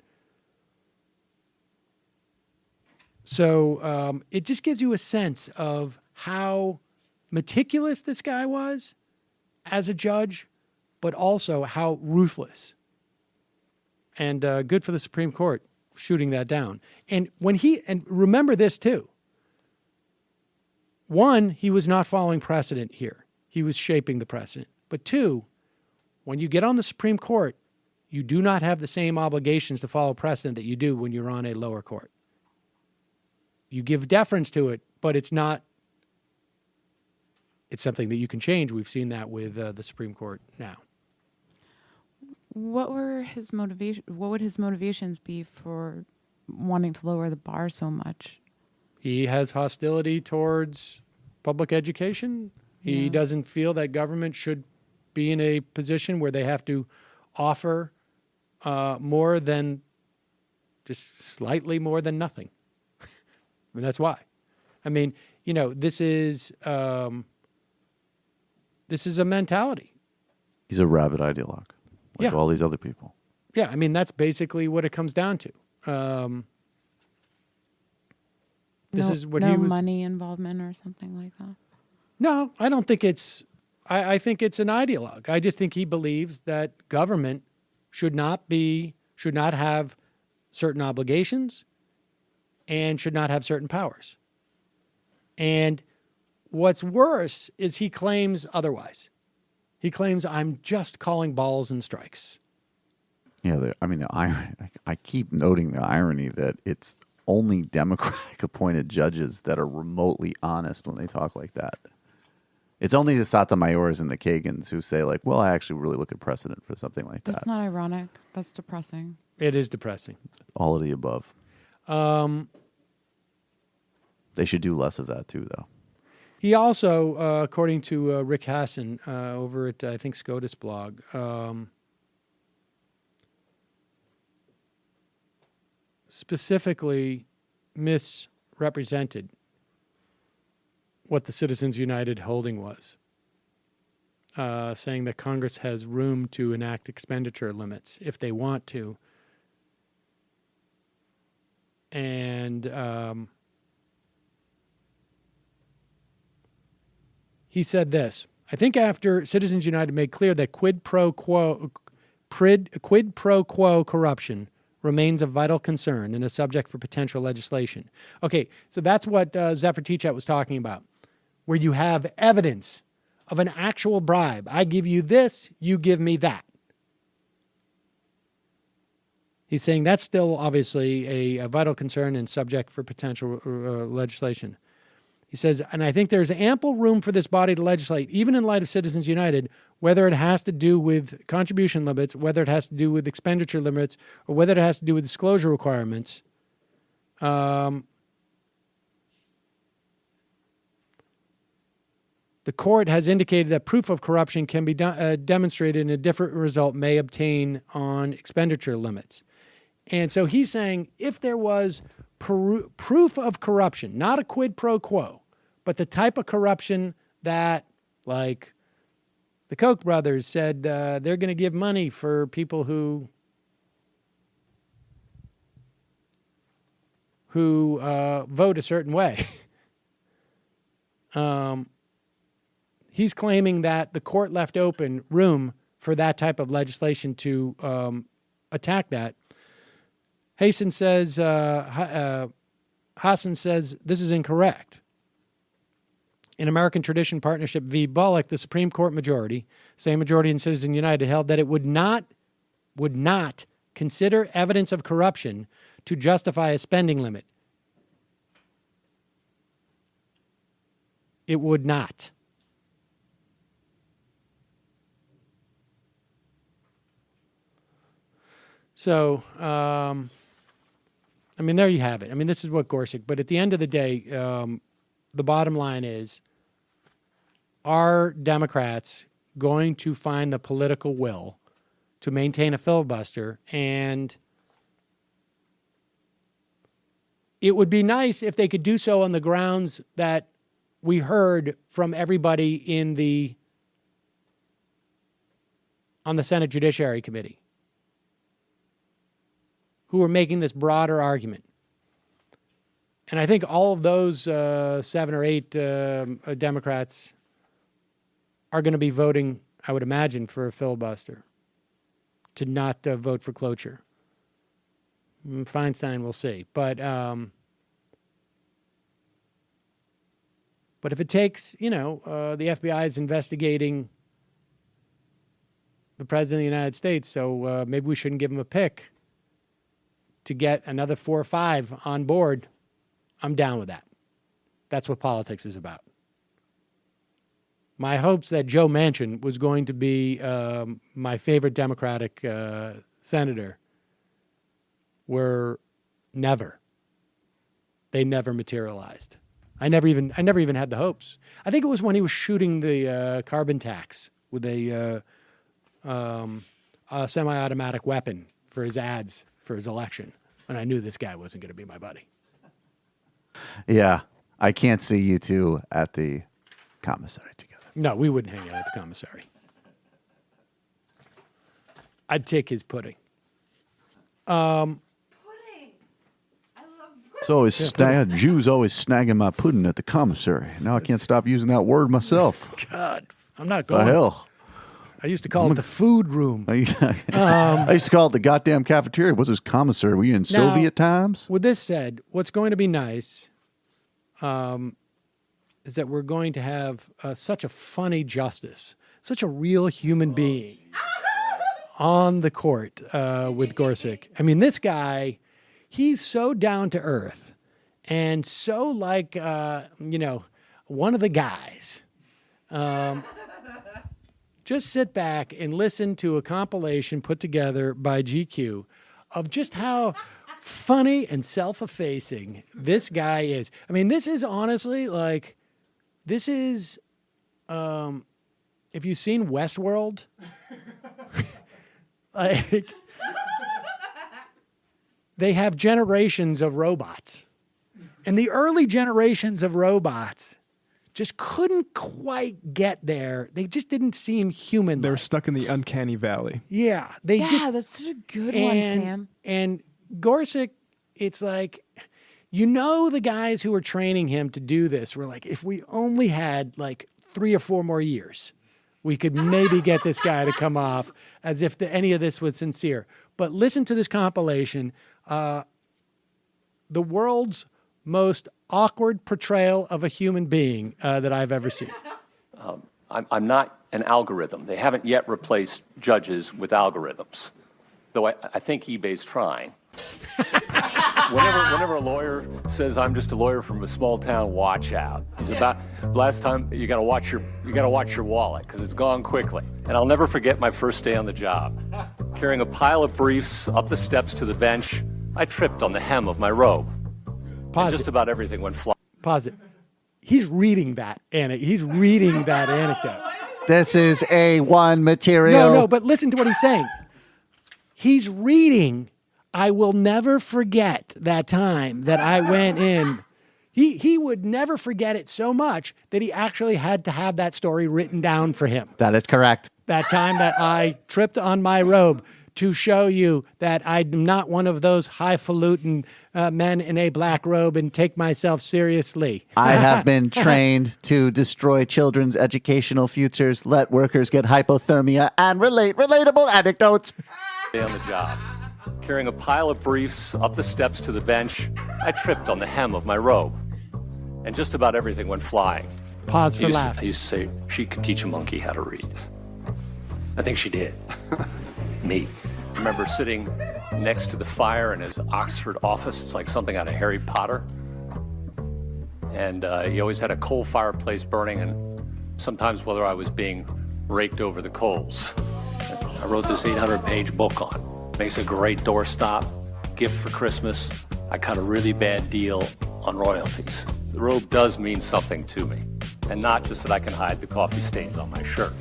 Speaker 3: So it just gives you a sense of how meticulous this guy was as a judge, but also how ruthless. And good for the Supreme Court shooting that down. And remember this too. One, he was not following precedent here. He was shaping the precedent. But two, when you get on the Supreme Court, you do not have the same obligations to follow precedent that you do when you're on a lower court. You give deference to it, but it's something that you can change. We've seen that with the Supreme Court now.
Speaker 9: What would his motivations be for wanting to lower the bar so much?
Speaker 3: He has hostility towards public education. Yeah. He doesn't feel that government should be in a position where they have to offer more than just slightly more than nothing. I mean, that's why. I mean, this is a mentality.
Speaker 7: He's a rabid ideologue, like all these other people.
Speaker 3: Yeah, I mean, that's basically what it comes down to.
Speaker 9: No money involvement or something like that?
Speaker 3: No, I don't think it's... I think it's an ideologue. I just think he believes that government should not have certain obligations and should not have certain powers. And what's worse is he claims otherwise. He claims I'm just calling balls and strikes.
Speaker 7: Yeah, the irony, I keep noting the irony that it's only Democratic appointed judges that are remotely honest when they talk like that. It's only the Sotomayors and the Kagans who say, like, well, I actually really look at precedent for something like that.
Speaker 9: That's not ironic. That's depressing.
Speaker 3: It is depressing.
Speaker 7: All of the above. They should do less of that, too, though.
Speaker 3: He also, according to Rick Hasson over at, I think, SCOTUS blog, specifically misrepresented what the Citizens United holding was, saying that Congress has room to enact expenditure limits if they want to. And he said this: I think after Citizens United made clear that quid pro quo corruption remains a vital concern and a subject for potential legislation. Okay, so that's what Zephyr Teachout was talking about, where you have evidence of an actual bribe. I give you this, you give me that. He's saying that's still obviously a vital concern and subject for potential legislation. He says, and I think there's ample room for this body to legislate, even in light of Citizens United, whether it has to do with contribution limits, whether it has to do with expenditure limits, or whether it has to do with disclosure requirements. The court has indicated that proof of corruption can be demonstrated and a different result may obtain on expenditure limits. And so he's saying if there was proof of corruption, not a quid pro quo, but the type of corruption that, like, the Koch brothers said they're going to give money for people who vote a certain way. He's claiming that the court left open room for that type of legislation to attack that. Hassan says this is incorrect. In American Tradition Partnership v. Bullock, the Supreme Court majority, same majority in Citizens United, held that it would not consider evidence of corruption to justify a spending limit. It would not. So, I mean, there you have it. I mean, this is what Gorsuch, but at the end of the day, the bottom line is, are Democrats going to find the political will to maintain a filibuster? And it would be nice if they could do so on the grounds that we heard from everybody on the Senate Judiciary Committee, who were making this broader argument. And I think all of those 7 or 8 Democrats are going to be voting, I would imagine, for a filibuster, to not vote for cloture. Feinstein, we'll see. But if it takes, the FBI is investigating the President of the United States, so maybe we shouldn't give him a pick to get another 4 or 5 on board, I'm down with that. That's what politics is about. My hopes that Joe Manchin was going to be my favorite Democratic senator were never. They never materialized. I never even had the hopes. I think it was when he was shooting the carbon tax with a semi-automatic weapon for his ads for his election, and I knew this guy wasn't going to be my buddy.
Speaker 7: Yeah, I can't see you two at the commissary together.
Speaker 3: No, we wouldn't hang out at the commissary. I'd take his pudding.
Speaker 9: Pudding. I love pudding.
Speaker 7: So Jews always snagging my pudding at the commissary. Now I can't stop using that word myself.
Speaker 3: God, I'm not going.
Speaker 7: The hell?
Speaker 3: I used to call it the food room.
Speaker 7: I used to call it the goddamn cafeteria. What's this commissary? Were you in Soviet times?
Speaker 3: With this said, what's going to be nice is that we're going to have such a funny justice, such a real human being on the court with Gorsuch. I mean, this guy, he's so down to earth and so like, one of the guys. Just sit back and listen to a compilation put together by GQ of just how funny and self-effacing this guy is. I mean, this is honestly like, if you've seen Westworld, like, they have generations of robots. And the early generations of robots just couldn't quite get there. They just didn't seem human.
Speaker 6: They were stuck in the uncanny valley.
Speaker 3: Yeah.
Speaker 9: That's such a good one, Sam.
Speaker 3: And Gorsuch, it's like, the guys who were training him to do this were like, if we only had like 3 or 4 more years, we could maybe get this guy to come off as if any of this was sincere. But listen to this compilation. The world's most awkward portrayal of a human being that I've ever seen.
Speaker 10: I'm not an algorithm. They haven't yet replaced judges with algorithms, though I think eBay's trying. Whenever a lawyer says I'm just a lawyer from a small town, watch out. He's about last time you got to watch your wallet because it's gone quickly. And I'll never forget my first day on the job. Carrying a pile of briefs up the steps to the bench, I tripped on the hem of my robe.
Speaker 3: Pause
Speaker 10: Just about everything went flying.
Speaker 3: Pause it. He's reading that anecdote.
Speaker 7: This is A1 material.
Speaker 3: No, but listen to what he's saying. He's reading, I will never forget that time that I went in. He would never forget it so much that he actually had to have that story written down for him.
Speaker 7: That is correct.
Speaker 3: That time that I tripped on my robe to show you that I'm not one of those highfalutin men in a black robe and take myself seriously.
Speaker 7: I have been trained to destroy children's educational futures, let workers get hypothermia, and relate relatable anecdotes.
Speaker 10: On the job. Carrying a pile of briefs up the steps to the bench, I tripped on the hem of my robe. And just about everything went flying.
Speaker 3: Pause for laugh.
Speaker 10: I used to say she could teach a monkey how to read. I think she did. Me. I remember sitting next to the fire in his Oxford office. It's like something out of Harry Potter. And he always had a coal fireplace burning, and sometimes whether I was being raked over the coals. I wrote this 800-page book on. Makes a great doorstop, gift for Christmas. I cut a really bad deal on royalties. The robe does mean something to me, and not just that I can hide the coffee stains on my shirt.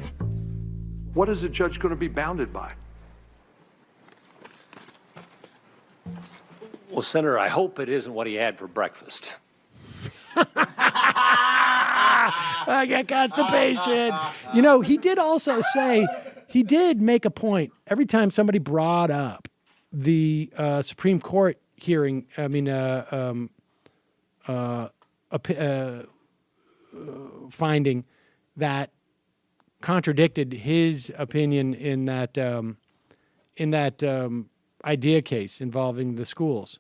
Speaker 11: What is a judge going to be bounded by?
Speaker 10: Well, Senator, I hope it isn't what he had for breakfast.
Speaker 3: I get constipation. You know, he did also say, he did make a point. Every time somebody brought up the Supreme Court hearing, finding that contradicted his opinion in that idea case involving the schools.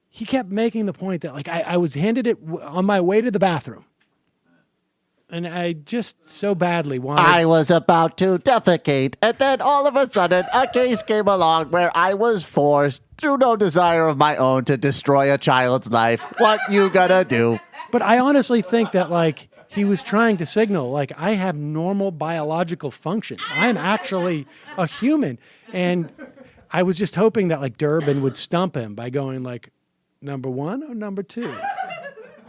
Speaker 3: He kept making the point that, like, I was handed it on my way to the bathroom. And I just so badly wanted...
Speaker 7: I was about to defecate, and then all of a sudden, a case came along where I was forced, through no desire of my own, to destroy a child's life. What you gonna do?
Speaker 3: But I honestly think that, like, he was trying to signal, like, I have normal biological functions. I'm actually a human. And I was just hoping that, like, Durbin would stump him by going, like, number one or number two?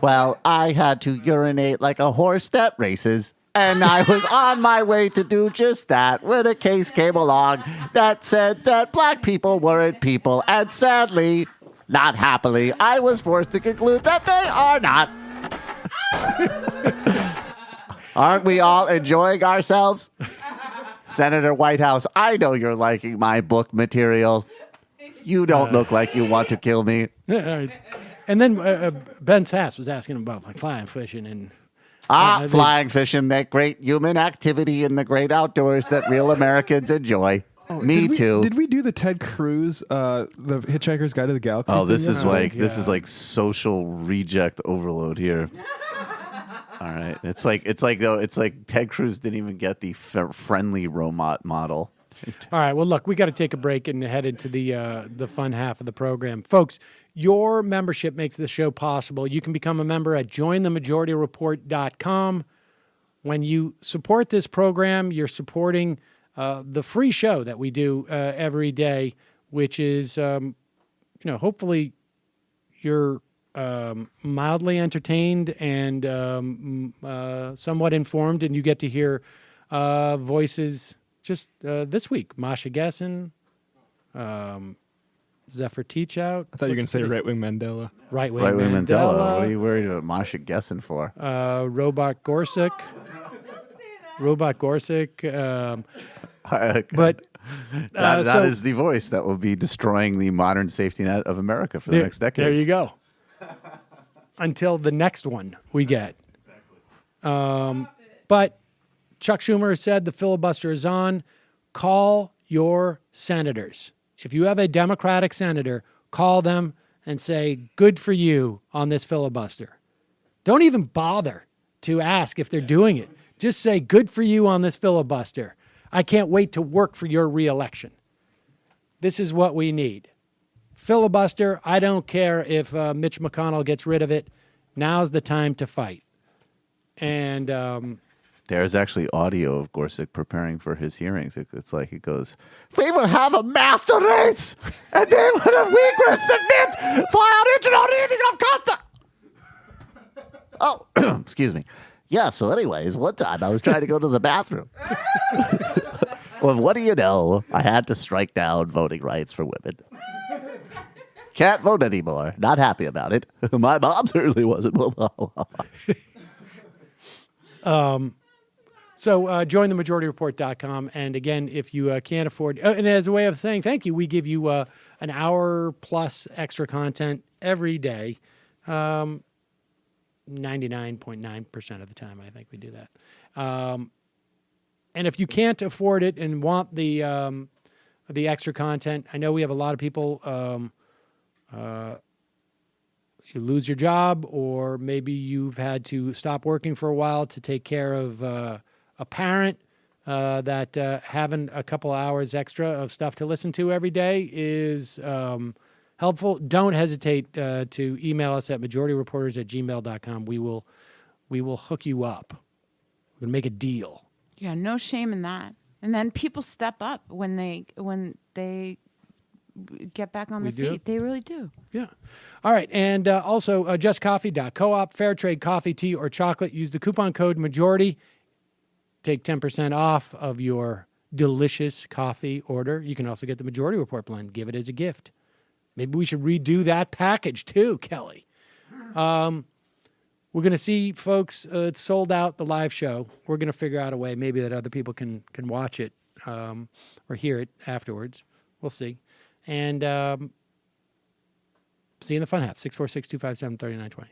Speaker 7: Well, I had to urinate like a horse that races, and I was on my way to do just that when a case came along that said that black people weren't people, and sadly, not happily, I was forced to conclude that they are not. Aren't we all enjoying ourselves? Senator Whitehouse, I know you're liking my book material. You don't look like you want to kill me.
Speaker 3: And then Ben Sass was asking about, like, flying fishing and...
Speaker 7: flying fishing, that great human activity in the great outdoors that real Americans enjoy. Me too.
Speaker 6: Did we do the Ted Cruz, the Hitchhiker's Guide to the Galaxy?
Speaker 7: Oh, this is like social reject overload here. All right, it's like Ted Cruz didn't even get the friendly robot model.
Speaker 3: All right, well, look, we got to take a break and head into the fun half of the program. Folks, your membership makes this show possible. You can become a member at jointhemajority.report.com. When you support this program, you're supporting the free show that we do every day, which is, hopefully you're mildly entertained and somewhat informed, and you get to hear voices. Just this week, Masha Gessen, Zephyr Teachout.
Speaker 6: I thought you were going to say Right-Wing Mandela.
Speaker 3: Right-Wing Mandela.
Speaker 7: What are you worried about Masha Gessen for?
Speaker 3: Robot Gorsuch. But
Speaker 7: that is the voice that will be destroying the modern safety net of America for the next decade.
Speaker 3: There you go. Until the next one we get. But Chuck Schumer has said the filibuster is on. Call your senators. If you have a Democratic senator, call them and say, good for you on this filibuster. Don't even bother to ask if they're doing it. Just say, good for you on this filibuster. I can't wait to work for your reelection. This is what we need. filibuster. I don't care if Mitch McConnell gets rid of it. Now's the time to fight. And
Speaker 7: there's actually audio of Gorsuch preparing for his hearings. It's like it goes, "We will have a master race, and then when a weakness submit for our original reading of Constitution." Oh, excuse me. Yeah, so anyways, one time I was trying to go to the bathroom. Well, what do you know? I had to strike down voting rights for women. Can't vote anymore. Not happy about it. My mom certainly wasn't.
Speaker 3: So join the majorityreport.com. And again, if you can't afford, and as a way of saying thank you, we give you an hour plus extra content every day. 99.9% of the time, I think we do that. And if you can't afford it and want the extra content, I know we have a lot of people, you lose your job, or maybe you've had to stop working for a while to take care of a parent, that having a couple hours extra of stuff to listen to every day is helpful. Don't hesitate to email us at majorityreporters@gmail.com. We will hook you up. We'll make a deal.
Speaker 9: Yeah, no shame in that. And then people step up when they get back on their feet. They really do.
Speaker 3: Yeah. All right. And also justcoffee.coop, fair trade coffee, tea, or chocolate. Use the coupon code MAJORITY. Take 10% off of your delicious coffee order. You can also get the Majority Report blend. Give it as a gift. Maybe we should redo that package too, Kelly. We're going to see, folks, it's sold out, the live show. We're going to figure out a way maybe that other people can watch it or hear it afterwards. We'll see. And see you in the fun half, 646-257-3920.